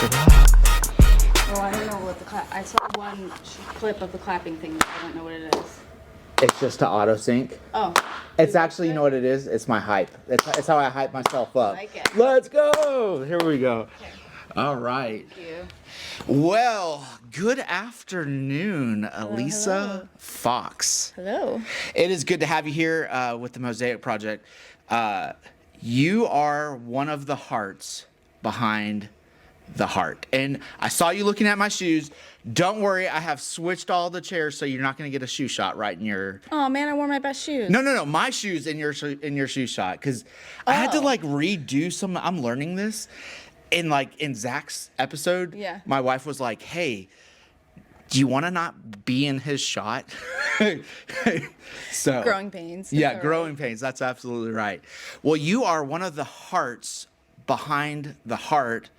it up. Oh, I don't know what the I saw one clip of the clapping thing. But I don't know what it is. It's just to auto sync. Oh. It's actually, you know what it is? It's my hype. It's how I hype myself up. I like it. Let's go. Here we go. Okay. All right. Thank you. Well, good afternoon, Elisa hello. Fox. Hello. It is good to have you here with the Mosaic Project. You are one of the hearts behind the heart. And I saw you looking at my shoes. Don't worry, I have switched all the chairs so you're not going to get a shoe shot right in your... Oh, man, I wore my best shoes. No. My shoes in your shoe shot. Because I had to, like, redo some... I'm learning this. In Zach's episode, Yeah. my wife was like, hey, do you want to not be in his shot? So Growing pains. Yeah, All growing right. pains. That's absolutely right. Well, you are one of the hearts behind the heart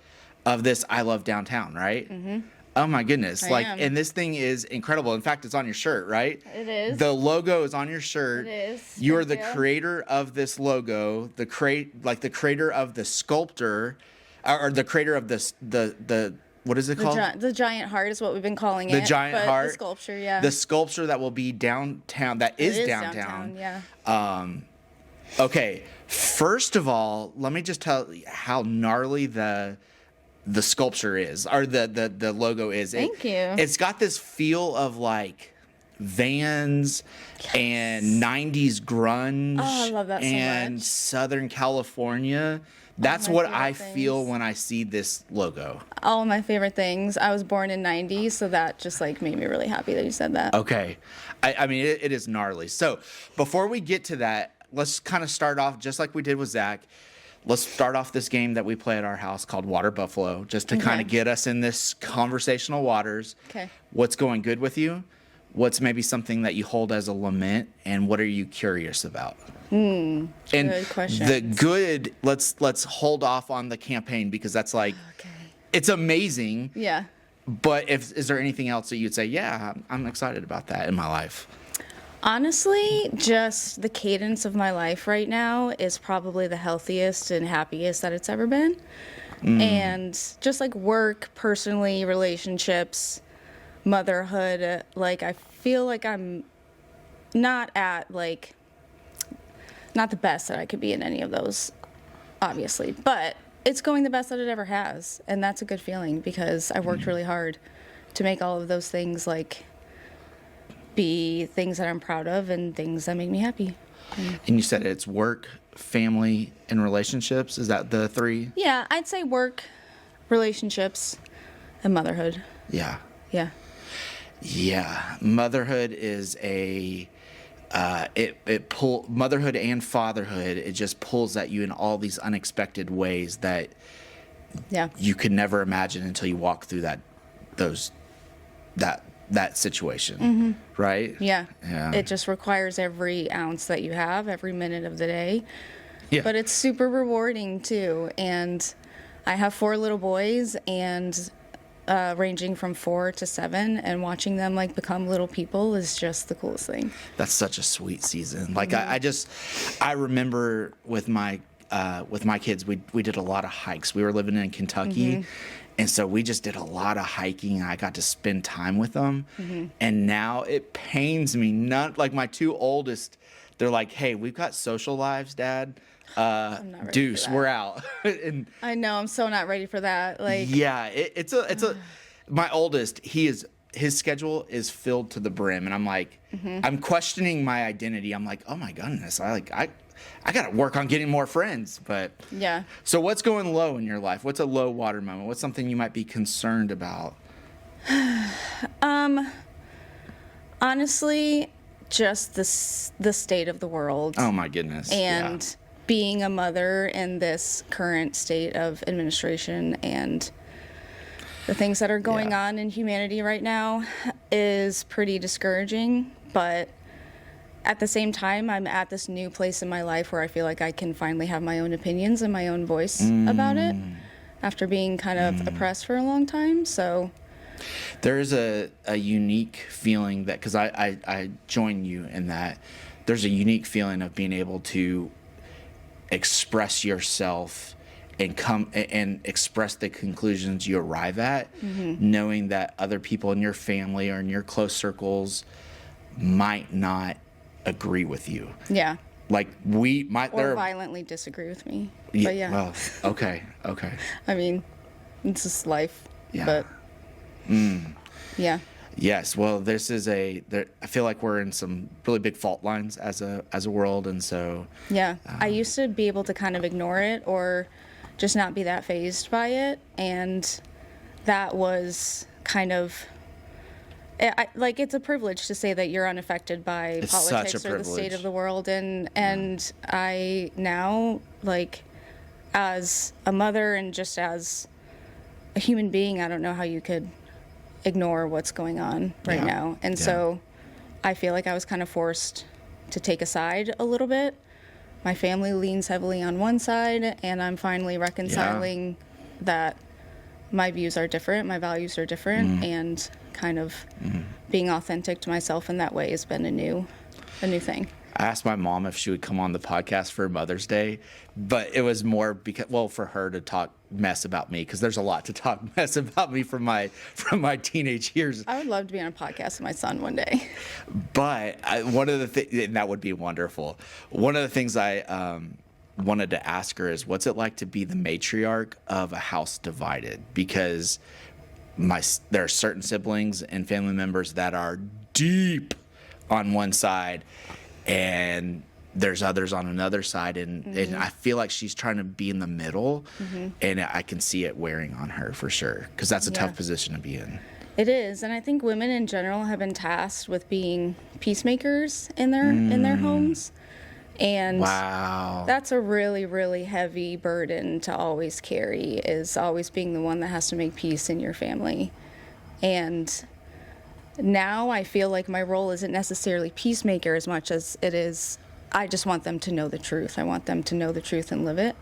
of this I Love Downtown, right? Mm-hmm. Oh my goodness. I am. And this thing is incredible. In fact, it's on your shirt, right? It is. The logo is on your shirt. It is. You are Thank the you. creator of this logo, the creator of the sculptor, or the creator of the what is it called? The giant heart is what we've been calling it. The giant but heart. The sculpture, yeah. The sculpture that will be downtown. That is It downtown. Yeah. Okay. First of all, let me just tell you how gnarly the sculpture is, or the logo is. Thank you. It's got this feel of like Vans and 90s grunge. Oh, I love that so and much. Southern California. That's my what favorite I feel things. when I see this logo. All of my favorite things. I was born in '90s, so that just like made me really happy that you said that. Okay. I mean, it is gnarly. So before we get to that, let's kind of start off just like we did with Zach. Let's start off this game that we play at our house called Water Buffalo, just to kind of get us in this conversational waters. Okay. What's going good with you? What's maybe something that you hold as a lament? And what are you curious about? And Good questions. the good, let's hold off on the campaign because that's like, Okay. it's amazing. Yeah. But is there anything else that you'd say, yeah, I'm excited about that in my life? Honestly, just the cadence of my life right now is probably the healthiest and happiest that it's ever been. And just like work, personally, relationships, motherhood, like I feel like I'm not at like, not the best that I could be in any of those, obviously, but it's going the best that it ever has. And that's a good feeling because I worked really hard to make all of those things like be things that I'm proud of and things that make me happy. And you said it's work, family, and relationships. Is that the three? Yeah, I'd say work, relationships, and motherhood. Yeah. Yeah. Yeah. Motherhood is motherhood and fatherhood, it just pulls at you in all these unexpected ways that Yeah. you could never imagine until you walk through that situation. Right? Yeah. Yeah. It just requires every ounce that you have, every minute of the day. Yeah. But it's super rewarding too. And I have 4 little boys and ranging from 4 to 7, and watching them like become little people is just the coolest thing. That's such a sweet season. Like I remember with my kids, we did a lot of hikes. We were living in Kentucky, and so we just did a lot of hiking. And I got to spend time with them, and now it pains me. Not like my 2 oldest. They're like, "Hey, we've got social lives, Dad. not ready for Deuce, that. we're out." And I know, I'm so not ready for that. Like, yeah, it's a my oldest, his schedule is filled to the brim, and I'm like, I'm questioning my identity. I'm like, oh my goodness, I got to work on getting more friends. But yeah. so what's going low in your life? What's a low water moment? What's something you might be concerned about? Honestly, just the state of the world. Oh my goodness. And being a mother in this current state of administration and the things that are going Yeah. on in humanity right now is pretty discouraging. But at the same time, I'm at this new place in my life where I feel like I can finally have my own opinions and my own voice about it after being kind of oppressed for a long time. So There is a unique feeling that, because I join you in that, there's a unique feeling of being able to express yourself and come and express the conclusions you arrive at, knowing that other people in your family or in your close circles might not agree with you. Yeah. Like we might, Or violently disagree with me. Yeah, But yeah. well, okay. I mean, it's just life. Yeah. But yeah. Yes. Well, I feel like we're in some really big fault lines as a world, and so. Yeah. I used to be able to kind of ignore it or just not be that fazed by it, and that was kind of. It's a privilege to say that you're unaffected by politics or the state of the world, and I now, like, as a mother and just as a human being, I don't know how you could ignore what's going on right now. And so I feel like I was kind of forced to take a side a little bit. My family leans heavily on one side, and I'm finally reconciling that my views are different, my values are different, and kind of being authentic to myself in that way has been a new thing. I asked my mom if she would come on the podcast for Mother's Day, but it was more for her to talk mess about me, because there's a lot to talk mess about me from my teenage years. I would love to be on a podcast with my son one day. But one of the things, and that would be wonderful. One of the things I wanted to ask her is, what's it like to be the matriarch of a house divided? Because there are certain siblings and family members that are deep on one side, and there's others on another side, and I feel like she's trying to be in the middle, and I can see it wearing on her for sure, because that's a tough position to be in. It is, and I think women in general have been tasked with being peacemakers in their homes, and wow, that's a really, really heavy burden to always carry, is always being the one that has to make peace in your family. And now I feel like my role isn't necessarily peacemaker as much as it is, I just want them to know the truth. I want them to know the truth and live it.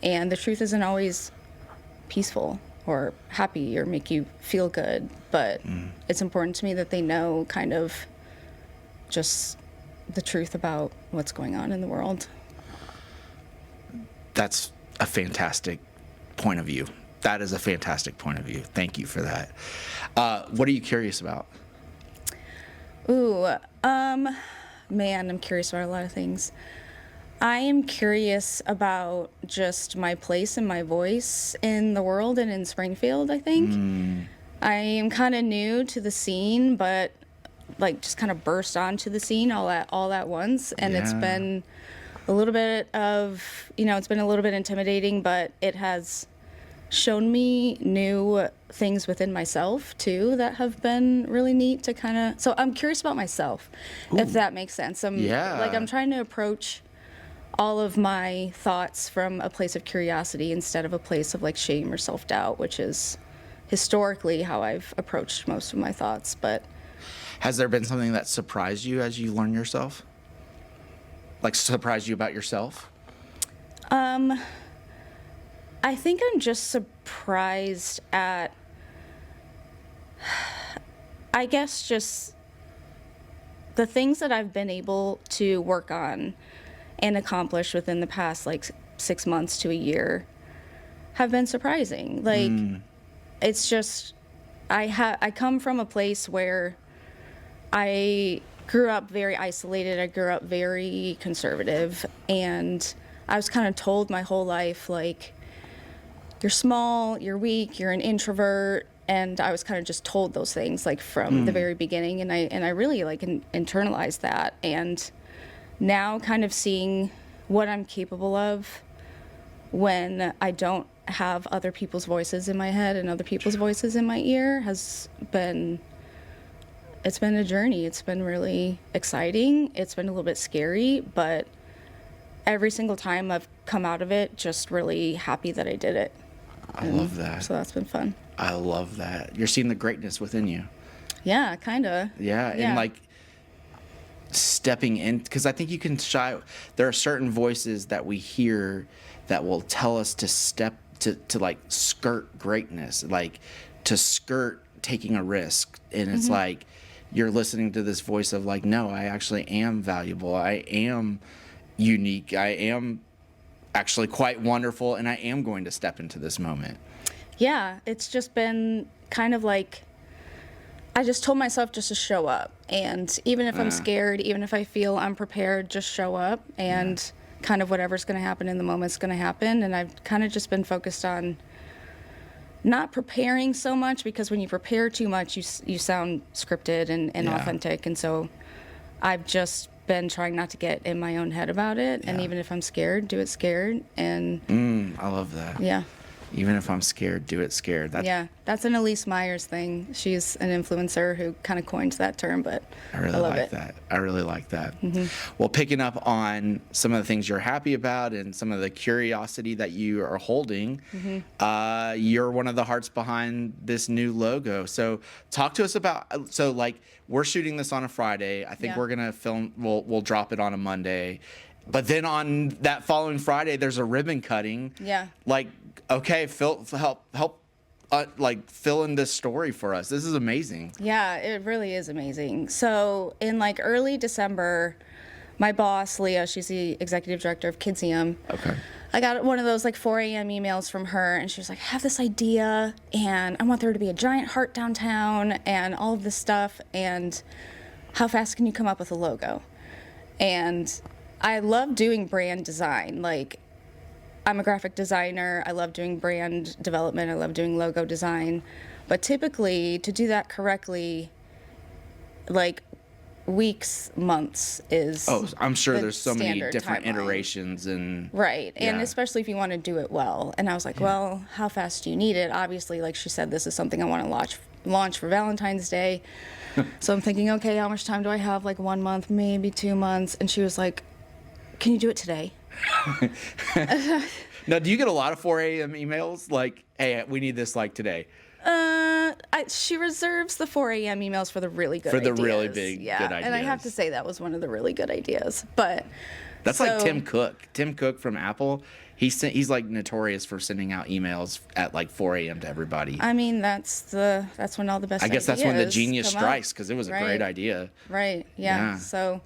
And the truth isn't always peaceful or happy or make you feel good, but it's important to me that they know kind of just the truth about what's going on in the world. That's a fantastic point of view. That is a fantastic point of view. Thank you for that. What are you curious about? Ooh, man, I'm curious about a lot of things. I am curious about just my place and my voice in the world and in Springfield, I think. I am kind of new to the scene, but like just kind of burst onto the scene all at once. And it's been a little bit of, it's been a little bit intimidating, but it has shown me new things within myself too that have been really neat to kind of, so I'm curious about myself. Ooh. If that makes sense. I'm trying to approach all of my thoughts from a place of curiosity instead of a place of like shame or self-doubt, which is historically how I've approached most of my thoughts. But has there been something that surprised you as you learn yourself? Like surprised you about yourself? I think I'm just surprised at, I guess, just the things that I've been able to work on and accomplish within the past, like, 6 months to a year have been surprising. Like, it's just, I come from a place where I grew up very isolated. I grew up very conservative, and I was kind of told my whole life, like, you're small, you're weak, you're an introvert, and I was kind of just told those things like from the very beginning, and I really like internalized that, and now kind of seeing what I'm capable of when I don't have other people's voices in my head and other people's voices in my ear it's been a journey. It's been really exciting. It's been a little bit scary, but every single time I've come out of it just really happy that I did it. I love that. So that's been fun. I love that. You're seeing the greatness within you. Yeah, kind of. Yeah, and like stepping in, because I think you can there are certain voices that we hear that will tell us to step to like skirt greatness, like to skirt taking a risk. And it's like you're listening to this voice of like, no, I actually am valuable. I am unique. I actually quite wonderful, and I am going to step into this moment. Yeah, it's just been kind of like, I just told myself just to show up. And even if I'm scared, even if I feel unprepared, just show up, and kind of whatever's going to happen in the moment's going to happen. And I've kind of just been focused on not preparing so much, because when you prepare too much, you sound scripted and authentic. And so I've just been trying not to get in my own head about it. And even if I'm scared, do it scared. And I love that. yeah. Even if I'm scared, do it scared. That's an Elise Myers thing. She's an influencer who kind of coined that term, but I really love like it. that. I really like that. Well, picking up on some of the things you're happy about and some of the curiosity that you are holding, you're one of the hearts behind this new logo. So talk to us about, we're shooting this on a Friday. I think we're going to film, we'll drop it on a Monday. But then on that following Friday, there's a ribbon cutting. Yeah. Okay, help fill in this story for us. This is amazing. Yeah, it really is amazing. So in early December, my boss, Leah, she's the executive director of Kidsium. Okay. I got one of those 4 a.m. emails from her, and she was like, I have this idea, and I want there to be a giant heart downtown and all of this stuff, and how fast can you come up with a logo? And I love doing brand design. I'm a graphic designer. I love doing brand development. I love doing logo design. But typically, to do that correctly, weeks, months is I'm sure there's so many standard different timeline. Iterations and Right. And yeah. especially if you want to do it well. And I was like, well, how fast do you need it? Obviously, like she said, this is something I want to launch for Valentine's Day. So I'm thinking, okay, how much time do I have? 1 month, maybe 2 months. And she was like, can you do it today? Now, do you get a lot of 4 a.m. emails hey, we need this today? She reserves the 4 a.m. emails for the really good For the ideas. really big, good ideas. And I have to say that was one of the really good ideas. But that's like Tim Cook. Tim Cook from Apple. He's notorious for sending out emails at 4 a.m. to everybody. I mean, that's when all the best. I guess that's when the genius come strikes, because it was a great idea. Right. Yeah. So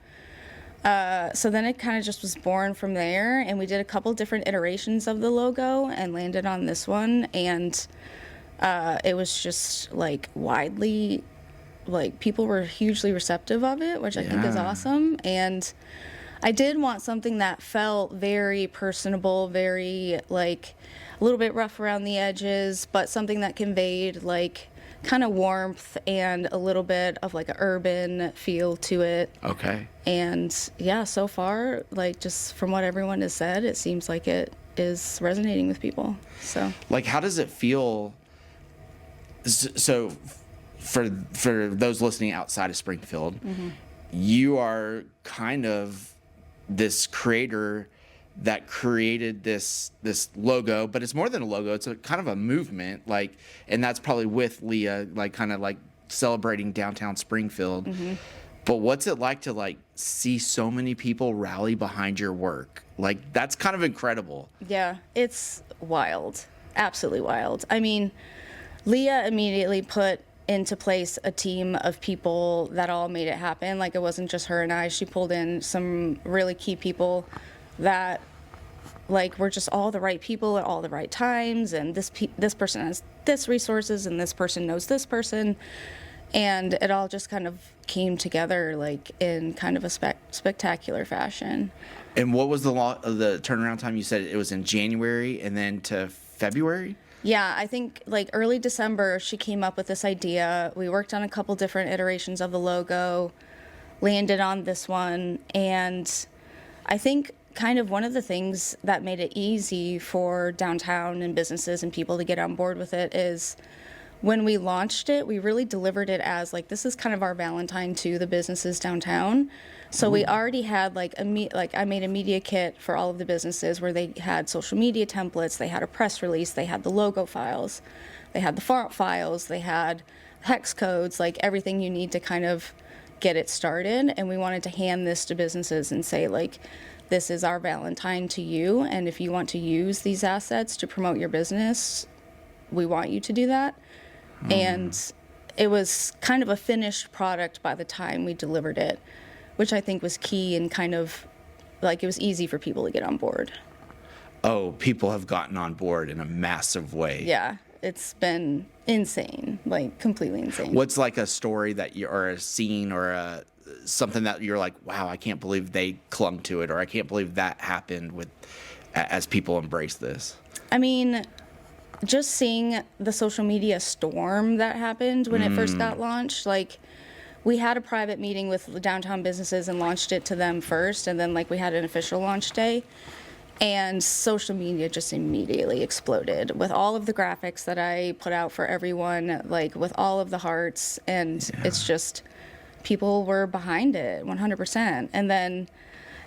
then it kind of just was born from there, and we did a couple different iterations of the logo and landed on this one, and it was just widely, people were hugely receptive of it, which I think is awesome. And I did want something that felt very personable, very a little bit rough around the edges, but something that conveyed kind of warmth and a little bit of an urban feel to it. Okay. And yeah, so far, just from what everyone has said, it seems like it is resonating with people. So how does it feel? So for those listening outside of Springfield, you are kind of this creator that created this logo, but it's more than a logo. It's a kind of a movement, and that's probably with Leah, celebrating downtown Springfield. But what's it like to see so many people rally behind your work? That's kind of incredible. yeah, it's wild, absolutely wild. I mean, Leah immediately put into place a team of people that all made it happen. It wasn't just her and I. She pulled in some really key people that we're just all the right people at all the right times, and this person has this resources, and this person knows this person, and it all just kind of came together in kind of a spectacular fashion. And what was the turnaround time? You said it was in January and then to February? Yeah, I think early December she came up with this idea. We worked on a couple different iterations of the logo, landed on this one, and I think kind of one of the things that made it easy for downtown and businesses and people to get on board with it is when we launched it, we really delivered it as this is kind of our Valentine to the businesses downtown. So we already had I made a media kit for all of the businesses where they had social media templates, they had a press release, they had the logo files, they had the font files, they had hex codes, everything you need to kind of get it started. And we wanted to hand this to businesses and say this is our Valentine to you, and if you want to use these assets to promote your business, we want you to do that. And it was kind of a finished product by the time we delivered it, which I think was key and kind of it was easy for people to get on board. oh, people have gotten on board in a massive way. Yeah, it's been insane, like completely insane. What's like a story that you, or a scene, or something that you're like, wow, I can't believe they clung to it, or I can't believe that happened with as people embrace this? I mean, just seeing the social media storm that happened when it first got launched, like we had a private meeting with the downtown businesses and launched it to them first, and then like we had an official launch day. And social media just immediately exploded with all of the graphics that I put out for everyone, like with all of the hearts. And it's just, people were behind it 100%. And then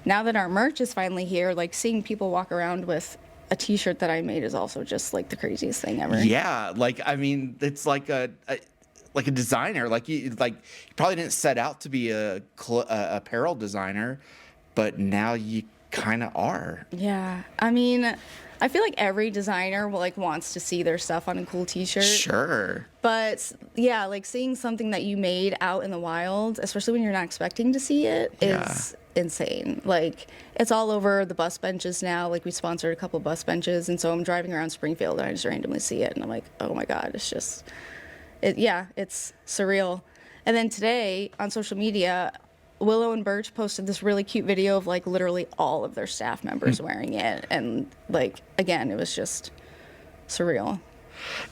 now that our merch is finally here, like seeing people walk around with a t-shirt that I made is also just like the craziest thing ever. Yeah. Like, I mean, it's like a designer, like you probably didn't set out to be a apparel designer, but now you kind of are. Yeah, I mean, I feel like every designer wants to see their stuff on a cool t-shirt. Sure. But yeah, like seeing something that you made out in the wild, especially when you're not expecting to see it, is insane. Like it's all over the bus benches now. Like we sponsored a couple of bus benches, and so I'm driving around Springfield and I just randomly see it and I'm like, oh my God, it's just, it's surreal. And then today on social media, Willow and Birch posted this really cute video of like literally all of their staff members wearing it, and like again, it was just surreal.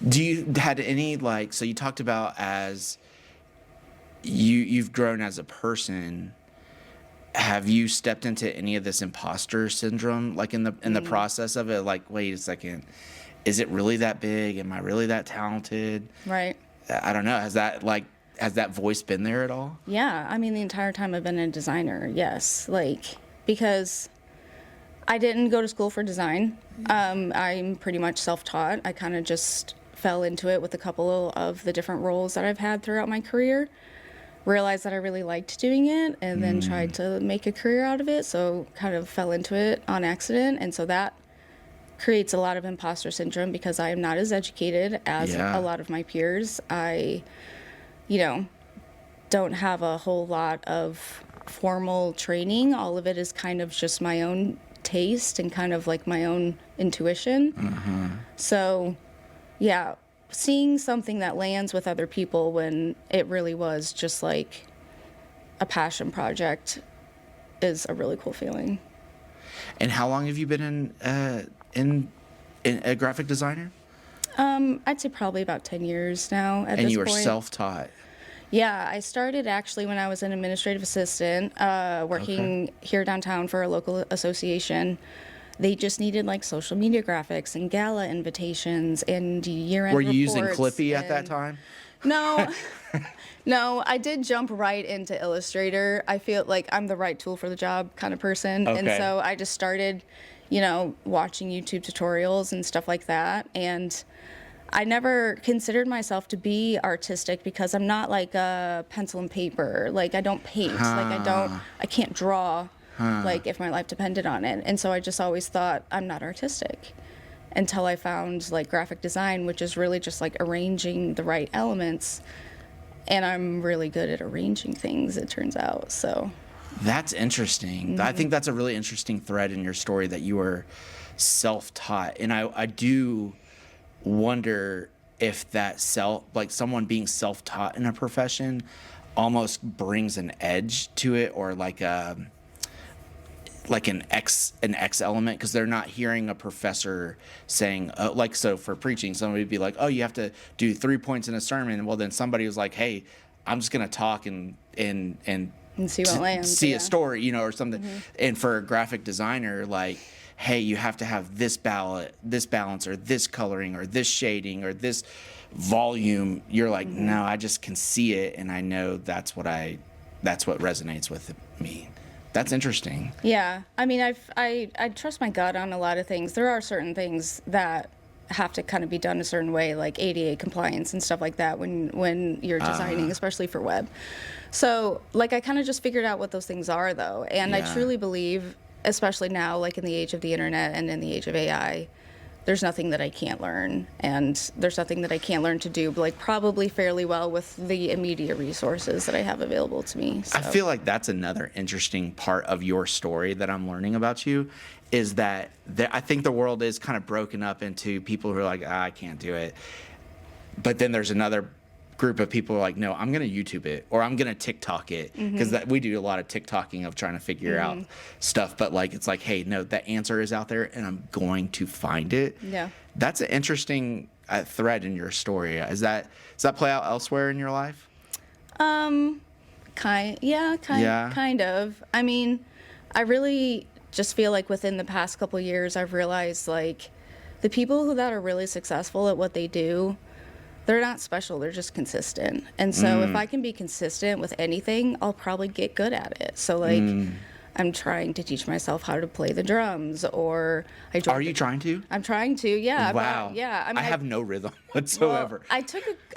Do you had any like, so you talked about as you've grown as a person, have you stepped into any of this imposter syndrome like in the process of it, like wait a second, is it really that big, am I really that talented? Right. I don't know, has that voice been there at all? Yeah, I mean, the entire time I've been a designer, yes. Like, because I didn't go to school for design. I'm pretty much self-taught. I kind of just fell into it with a couple of the different roles that I've had throughout my career. Realized that I really liked doing it, and then tried to make a career out of it, so kind of fell into it on accident. And so that creates a lot of imposter syndrome because I am not as educated as a lot of my peers. I don't have a whole lot of formal training. All of it is kind of just my own taste and kind of like my own intuition. So, yeah, seeing something that lands with other people when it really was just like a passion project is a really cool feeling. And how long have you been in a graphic designer? I'd say probably about 10 years now at this point. And you were self-taught? Yeah, I started actually when I was an administrative assistant working here downtown for a local association. They just needed like social media graphics and gala invitations and year-end reports. Were you using reports Clippy at that time? No. No, I did jump right into Illustrator. I feel like I'm the right tool for the job kind of person. Okay. And so I just started, watching YouTube tutorials and stuff like that. And I never considered myself to be artistic because I'm not like a pencil and paper. Like I don't paint. Like I can't draw. Like if my life depended on it. And so I just always thought I'm not artistic until I found like graphic design, which is really just like arranging the right elements. And I'm really good at arranging things, it turns out. So that's interesting. I think that's a really interesting thread in your story that you were self-taught. And I do wonder if that someone being self-taught in a profession almost brings an edge to it, or like an X element, because they're not hearing a professor saying so for preaching, somebody would be like, oh, you have to do 3 points in a sermon. Well, then somebody was like, hey, I'm just gonna talk and see what lands, see a story, or something. And for a graphic designer, like, hey, you have to have this balance, or this coloring, or this shading, or this volume. You're like, no, I just can see it, and I know that's what resonates with me. That's interesting. Yeah, I mean, I trust my gut on a lot of things. There are certain things that have to kind of be done a certain way, like ADA compliance and stuff like that when you're designing, especially for web. So, like, I kind of just figured out what those things are, though, and I truly believe, especially now, like in the age of the internet and in the age of AI, there's nothing that I can't learn, and there's nothing that I can't learn to do, like probably fairly well with the immediate resources that I have available to me. So. I feel like that's another interesting part of your story that I'm learning about you, is that I think the world is kind of broken up into people who are like, I can't do it. But then there's another group of people who are like, no, I'm going to YouTube it, or I'm going to TikTok it, because we do a lot of TikToking of trying to figure out stuff. But like, it's like, hey, no, the answer is out there, and I'm going to find it. Yeah. That's an interesting thread in your story. Does that play out elsewhere in your life? Kind of. I mean, I really just feel like within the past couple of years, I've realized like the people that are really successful at what they do, they're not special, they're just consistent. And so if I can be consistent with anything, I'll probably get good at it. So like I'm trying to teach myself how to play the drums, or Are you trying to? I'm trying to, yeah. Wow. Yeah. I mean, I have no rhythm whatsoever. Well,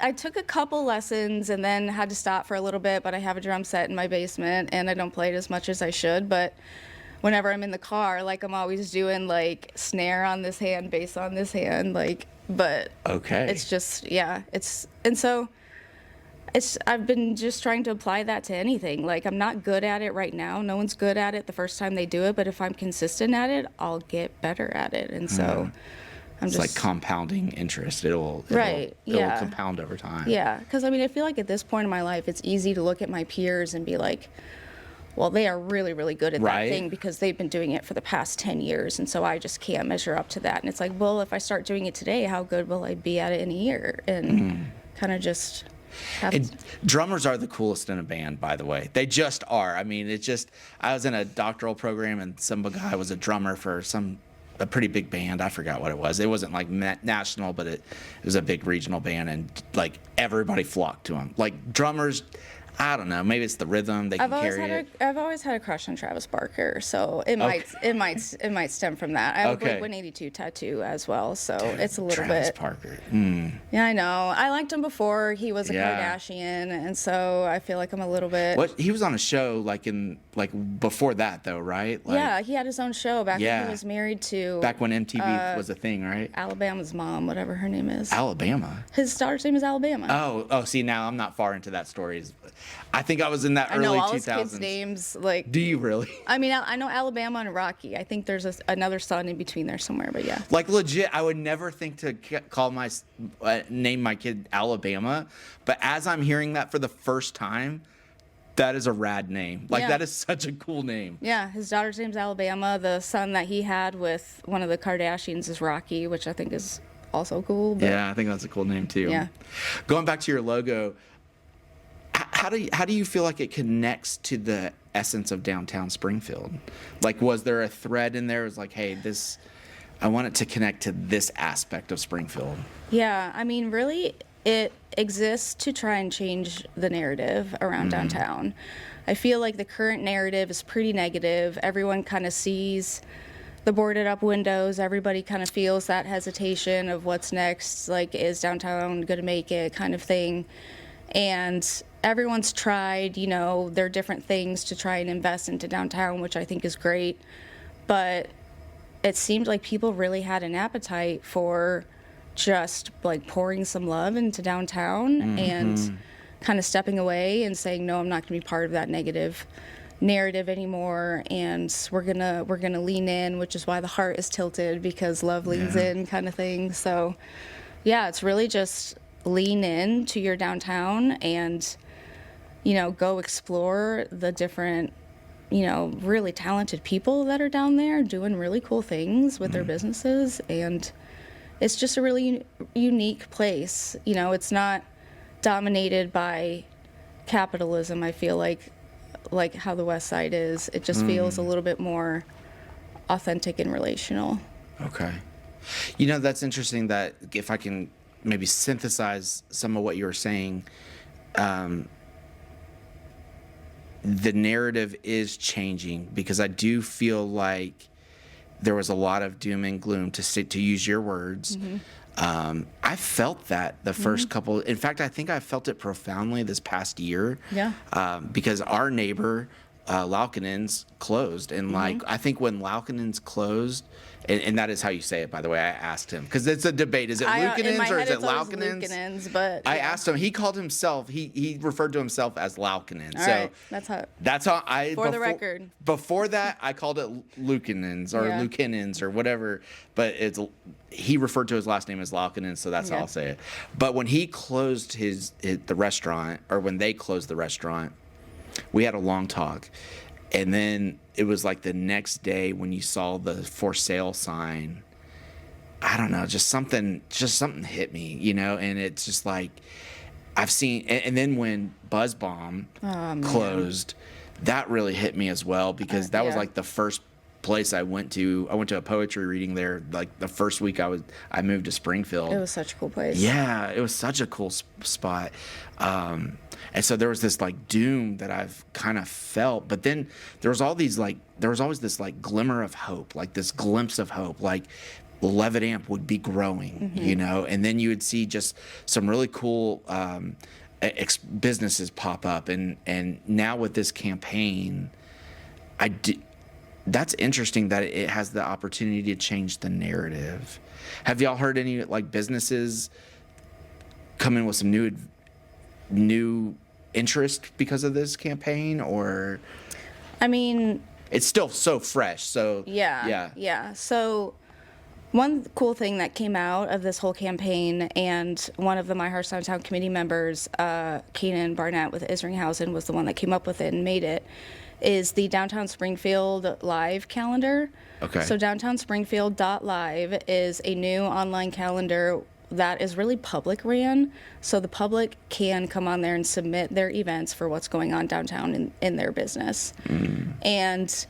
I took a couple lessons and then had to stop for a little bit, but I have a drum set in my basement and I don't play it as much as I should. But whenever I'm in the car, like I'm always doing like snare on this hand, bass on this hand, like, but okay. It's just, yeah, I've been just trying to apply that to anything. Like, I'm not good at it right now. No one's good at it the first time they do it, but if I'm consistent at it, I'll get better at it. And so it's like compounding interest. It'll compound over time. Yeah, because I mean, I feel like at this point in my life, it's easy to look at my peers and be like, well, they are really, really good at that thing because they've been doing it for the past 10 years, and so I just can't measure up to that. And it's like, well, if I start doing it today, how good will I be at it in a year? And kind of just drummers are the coolest in a band, by the way. They just are. I mean, I was in a doctoral program, and some guy was a drummer for a pretty big band. I forgot what it was. It wasn't like national, but it was a big regional band, and like everybody flocked to him. Like drummers, I don't know. Maybe it's the rhythm. They can carry it. I've always had a crush on Travis Barker, so it might stem from that. I have a Blink 182 tattoo as well, so it's a little Travis bit. Barker. Yeah, I know. I liked him before he was a Kardashian, and so I feel like I'm a little bit. What he was on a show like before that though, right? Like, yeah, he had his own show back when he was married to. Back when MTV was a thing, right? Alabama's mom, whatever her name is. Alabama. His daughter's name is Alabama. Oh, see, now I'm not far into that story. I think I was in that early 2000s. I know all his kids' names. Like, do you really? I mean, I know Alabama and Rocky. I think there's another son in between there somewhere, but yeah. Like legit, I would never think to name my kid Alabama, but as I'm hearing that for the first time, that is a rad name. Like that is such a cool name. Yeah, his daughter's name's Alabama. The son that he had with one of the Kardashians is Rocky, which I think is also cool. But yeah, I think that's a cool name too. Yeah. Going back to your logo. How do you feel like it connects to the essence of Downtown Springfield? Like, was there a thread in there? It was like, hey, I want it to connect to this aspect of Springfield. Yeah, I mean, really, it exists to try and change the narrative around downtown. I feel like the current narrative is pretty negative. Everyone kind of sees the boarded up windows. Everybody kind of feels that hesitation of what's next. Like, is downtown going to make it kind of thing? And everyone's tried, there are different things to try and invest into downtown, which I think is great. But it seemed like people really had an appetite for just like pouring some love into downtown and kind of stepping away and saying, no, I'm not going to be part of that negative narrative anymore. And we're gonna lean in, which is why the heart is tilted, because love leans in kind of thing. So yeah, it's really just lean in to your downtown and go explore the different really talented people that are down there doing really cool things with their businesses. And it's just a really unique place. It's not dominated by capitalism. I feel like how the West Side is. It just feels a little bit more authentic and relational. Okay. That's interesting that if I can maybe synthesize some of what you were saying, the narrative is changing, because I do feel like there was a lot of doom and gloom, to use your words. I felt that the first couple. In fact, I think I felt it profoundly this past year. Yeah. Because our neighbor Laukenen's closed, and like I think when Laukenen's closed, and that is how you say it, by the way. I asked him because it's a debate: is it Laukenen's or is it Laukenen's? But I asked him. He called himself. He referred to himself as Laukenen. All so right, that's how I. For the record. Before that, I called it Laukenen's or Laukenen's or whatever. But he referred to his last name as Laukenen, so that's how I'll say it. But when he closed the restaurant, or when they closed the restaurant, we had a long talk. And then it was like the next day when you saw the for sale sign, I don't know, just something hit me, and it's just like I've seen. And then when Buzz Bomb closed, that really hit me as well, because that was like the first place I went to. I went to a poetry reading there like the first week I moved to Springfield. It was such a cool place. Yeah, it was such a cool spot. And so there was this like doom that I've kind of felt, but then there was always this like glimmer of hope, like this glimpse of hope, like Levitt Amp would be growing, and then you would see just some really cool businesses pop up, and now with this campaign, that's interesting that it has the opportunity to change the narrative. Have y'all heard any like businesses come in with some new interest because of this campaign? Or I mean, it's still so fresh, so yeah. So one cool thing that came out of this whole campaign, and one of the My Hearts Downtown committee members, Keenan Barnett with Isringhausen, was the one that came up with it and made it, is the Downtown Springfield live calendar. Okay. So downtownspringfield.live is a new online calendar that is really public ran, so the public can come on there and submit their events for what's going on downtown in their business. And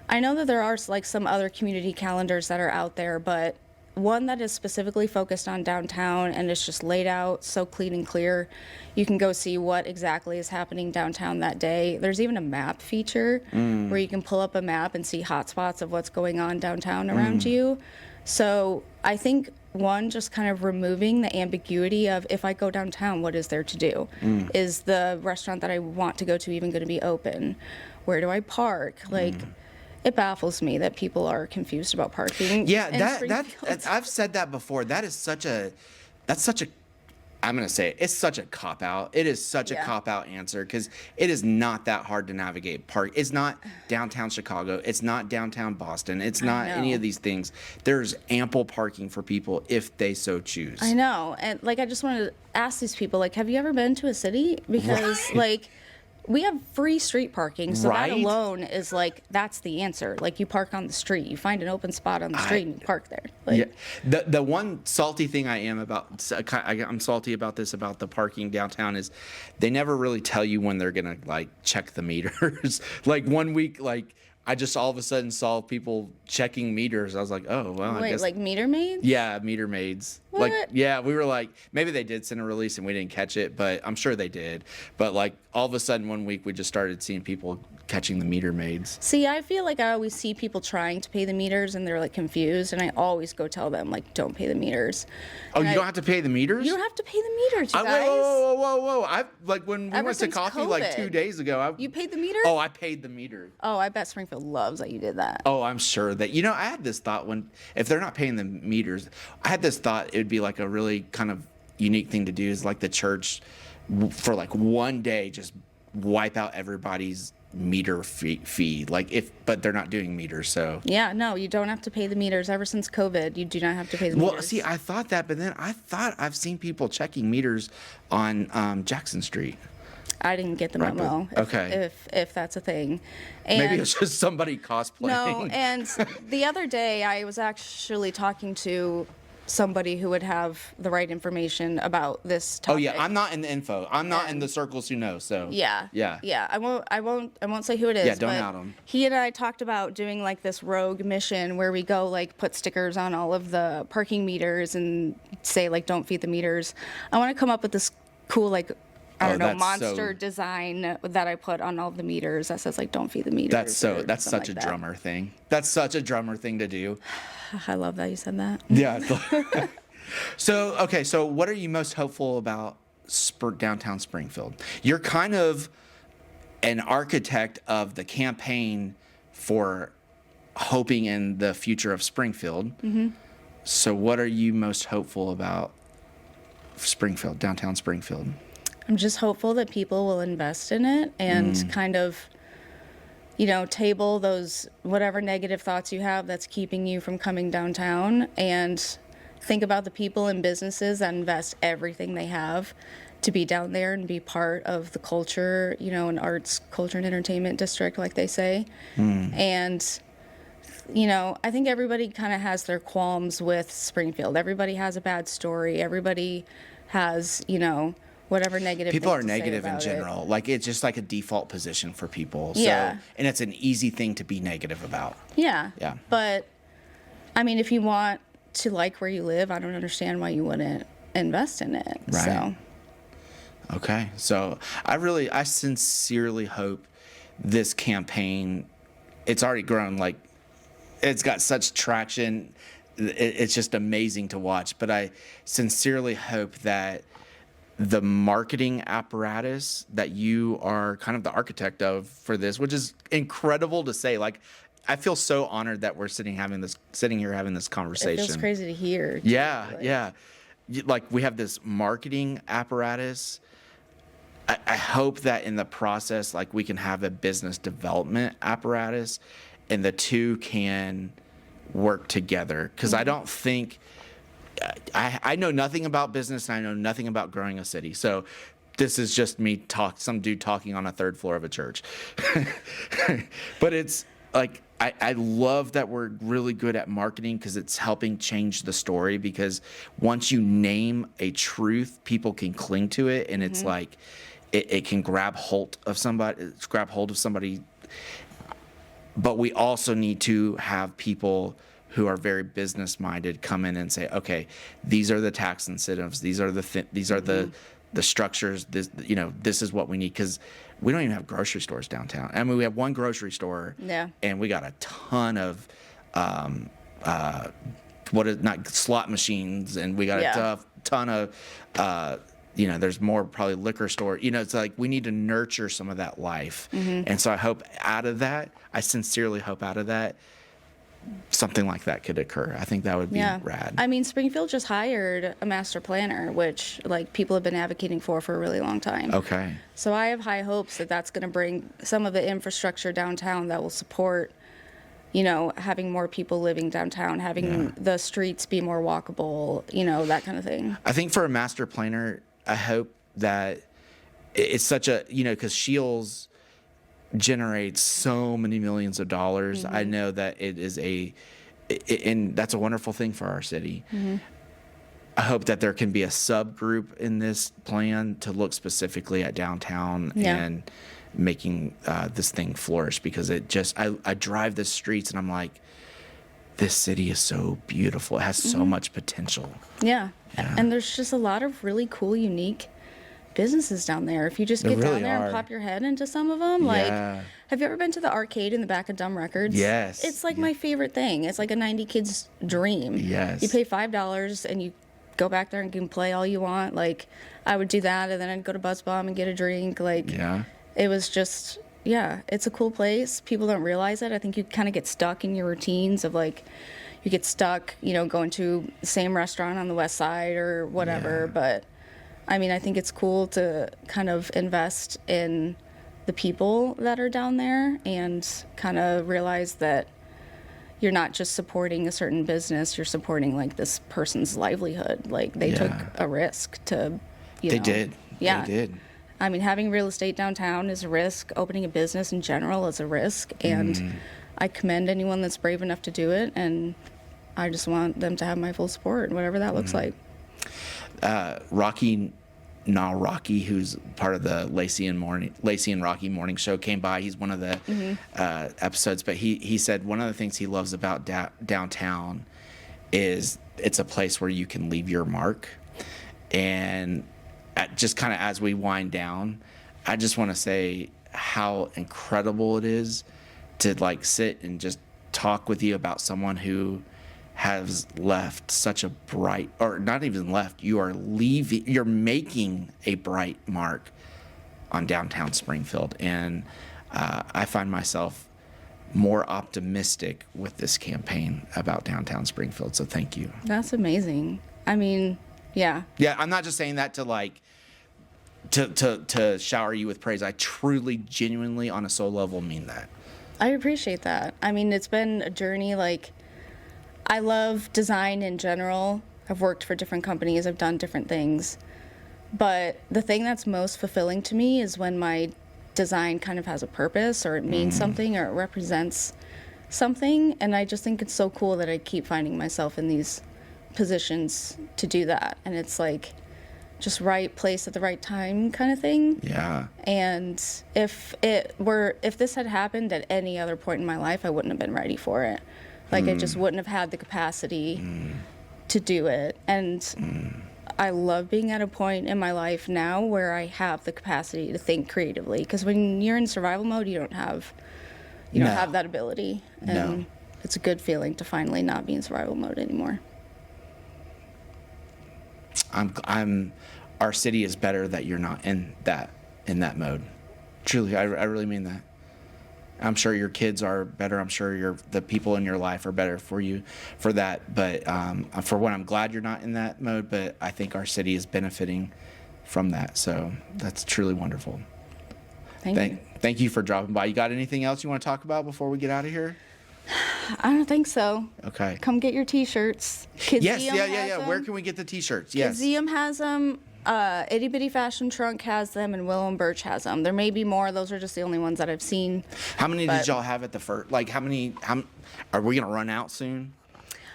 I know that there are like some other community calendars that are out there, but one that is specifically focused on downtown and it's just laid out so clean and clear, you can go see what exactly is happening downtown that day. There's even a map feature where you can pull up a map and see hotspots of what's going on downtown around you. So I think, one, just kind of removing the ambiguity of, if I go downtown, what is there to do? Is the restaurant that I want to go to even going to be open? Where do I park? Like, it baffles me that people are confused about parking. Yeah, I've said that before. That's such a I'm going to say it's such a cop-out. It is such a cop-out answer, because it is not that hard to navigate. It's not downtown Chicago. It's not downtown Boston. It's not any of these things. There's ample parking for people if they so choose. I know. And, like, I just wanted to ask these people, like, have you ever been to a city? Because, like, we have free street parking, so that alone is like, that's the answer. Like, you park on the street, you find an open spot on the street and you park there. Like, the one salty thing I'm salty about this, about the parking downtown, is they never really tell you when they're gonna like check the meters. Like one week, like I just all of a sudden saw people checking meters. I was like, oh, well, I guess. Like meter maids? Yeah, meter maids. What? Like, yeah, we were like, maybe they did send a release and we didn't catch it, but I'm sure they did. But like all of a sudden one week we just started seeing people catching the meter maids. See, I feel like I always see people trying to pay the meters and they're like confused, and I always go tell them, like, don't pay the meters. Oh, you don't have to pay the meters? You don't have to pay the meters, you guys. Whoa. I like when we went to coffee COVID, like 2 days ago. You paid the meter? Oh, I paid the meter. Oh, I bet Springfield loves that you did that. Oh, I'm sure that, I had this thought, if they're not paying the meters, I had this thought it would be like a really kind of unique thing to do, is like the church for like one day just wipe out everybody's meter fee, but they're not doing meters, so yeah, no, you don't have to pay the meters. Ever since COVID, you do not have to pay the meters. Well, see, I thought that, but then I thought I've seen people checking meters on Jackson Street. I didn't get the memo. If that's a thing. And maybe it's just somebody cosplaying. No, and the other day I was actually talking to somebody who would have the right information about this topic. Oh yeah, I'm not in the info. I'm not in the circles who know. So yeah. I won't say who it is. Yeah, don't out him. He and I talked about doing like this rogue mission where we go like put stickers on all of the parking meters and say like, don't feed the meters. I want to come up with this cool like, I don't know, monster design that I put on all of the meters that says like, don't feed the meters. That's such a drummer thing. That's such a drummer thing to do. I love that you said that. Yeah. So what are you most hopeful about downtown Springfield? You're kind of an architect of the campaign for hoping in the future of Springfield. So what are you most hopeful about Springfield, downtown Springfield? I'm just hopeful that people will invest in it and kind of, table those whatever negative thoughts you have that's keeping you from coming downtown, and think about the people and businesses that invest everything they have to be down there and be part of the culture, an arts, culture, and entertainment district, like they say. And, I think everybody kind of has their qualms with Springfield. Everybody has a bad story. Everybody has, whatever negative People things are to say negative in about general. it. Like, it's just like a default position for people. So, Yeah. and it's an easy thing to be negative about. Yeah. Yeah. But, I mean, if you want to like where you live, I don't understand why you wouldn't invest in it. Right. So. Okay. So I sincerely hope this campaign, it's already grown, like, it's got such traction. It's just amazing to watch. But I sincerely hope that the marketing apparatus that you are kind of the architect of for this, which is incredible to say. Like, I feel so honored that we're sitting here having this conversation. It feels crazy to hear. Yeah, Like, yeah. Like, we have this marketing apparatus. I hope that in the process, like, we can have a business development apparatus, and the two can work together. Because I don't think I know nothing about business, and I know nothing about growing a city. So this is just me some dude talking on a third floor of a church. But it's like, I love that we're really good at marketing, because it's helping change the story. Because once you name a truth, people can cling to it, and it's like it can grab hold of somebody. But we also need to have people who are very business minded come in and say, okay, these are the tax incentives, these are the structures, this is what we need. Because we don't even have grocery stores downtown. I mean, we have one grocery store, and we got a ton of not slot machines, and we got a ton of there's more probably liquor store. It's like we need to nurture some of that life. And so I sincerely hope out of that something like that could occur. I think that would be rad. I mean, Springfield just hired a master planner, which like people have been advocating for a really long time. Okay. So I have high hopes that that's going to bring some of the infrastructure downtown that will support, having more people living downtown, having the streets be more walkable, that kind of thing. I think for a master planner, I hope that it's such a, because Shields generates so many millions of dollars. I know that it is and that's a wonderful thing for our city. I hope that there can be a subgroup in this plan to look specifically at downtown and making this thing flourish, because I drive the streets and I'm like, this city is so beautiful. It has so much potential. Yeah. And there's just a lot of really cool, unique businesses down there. If you just get down there and pop your head into some of them, like, have you ever been to the arcade in the back of Dumb Records? Yes. It's like my favorite thing. It's like a 90 kid's dream. Yes. You pay $5 and you go back there and can play all you want. Like, I would do that, and then I'd go to Buzz Bomb and get a drink. Like, it was just, it's a cool place. People don't realize it. I think you kind of get stuck in your routines of, like, you get stuck, going to the same restaurant on the west side or whatever. But I mean, I think it's cool to kind of invest in the people that are down there and kind of realize that you're not just supporting a certain business, you're supporting like this person's livelihood. Like, they took a risk to, They did. Yeah. They did. I mean, having real estate downtown is a risk. Opening a business in general is a risk. And I commend anyone that's brave enough to do it. And I just want them to have my full support, whatever that looks like. Rocky, who's part of the Lacey and Rocky morning show, came by. He's one of the episodes, but he said one of the things he loves about downtown is it's a place where you can leave your mark. And just kind of as we wind down, I just want to say how incredible it is to like sit and just talk with you about someone who has left such a bright, or not even left, you're making a bright mark on Downtown Springfield, and I find myself more optimistic with this campaign about Downtown Springfield. So thank you. That's amazing. I mean, yeah. Yeah, I'm not just saying that to like to shower you with praise. I truly, genuinely, on a soul level, mean that. I appreciate that. I mean, it's been a journey. Like, I love design in general. I've worked for different companies. I've done different things. But the thing that's most fulfilling to me is when my design kind of has a purpose, or it means something, or it represents something. And I just think it's so cool that I keep finding myself in these positions to do that. And it's like just right place at the right time kind of thing. Yeah. And if this had happened at any other point in my life, I wouldn't have been ready for it. Like, I just wouldn't have had the capacity to do it. And I love being at a point in my life now where I have the capacity to think creatively. Because when you're in survival mode, you don't have that ability. And it's a good feeling to finally not be in survival mode anymore. Our city is better that you're not in that mode. Truly, I really mean that. I'm sure your kids are better. I'm sure the people in your life are better for you for that. But for one, I'm glad you're not in that mode. But I think our city is benefiting from that. So that's truly wonderful. Thank you for dropping by. You got anything else you want to talk about before we get out of here? I don't think so. Okay. Come get your T-shirts. Yes, yeah. Where can we get the T-shirts? Yes. Museum has them. Itty Bitty Fashion Trunk has them, and Willow and Birch has them. There may be more. Those are just the only ones that I've seen. How many did y'all have at the first? Like, how are we gonna run out soon?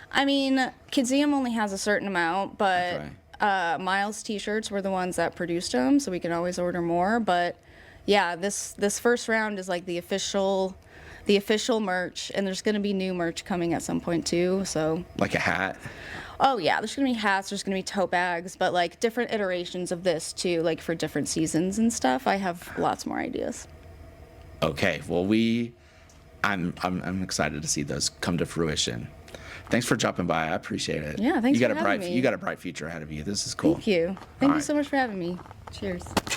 I mean, Kidseum only has a certain amount, but Miles T-shirts were the ones that produced them, so we can always order more. But yeah, this first round is like the official merch, and there's going to be new merch coming at some point too. So like a hat. Oh yeah, there's going to be hats, there's going to be tote bags, but like different iterations of this too, like for different seasons and stuff. I have lots more ideas. Okay, well I'm excited to see those come to fruition. Thanks for dropping by. I appreciate it. Yeah, thanks for having me. You got a bright future ahead of you. This is cool. Thank you. Thank you so much for having me. Cheers.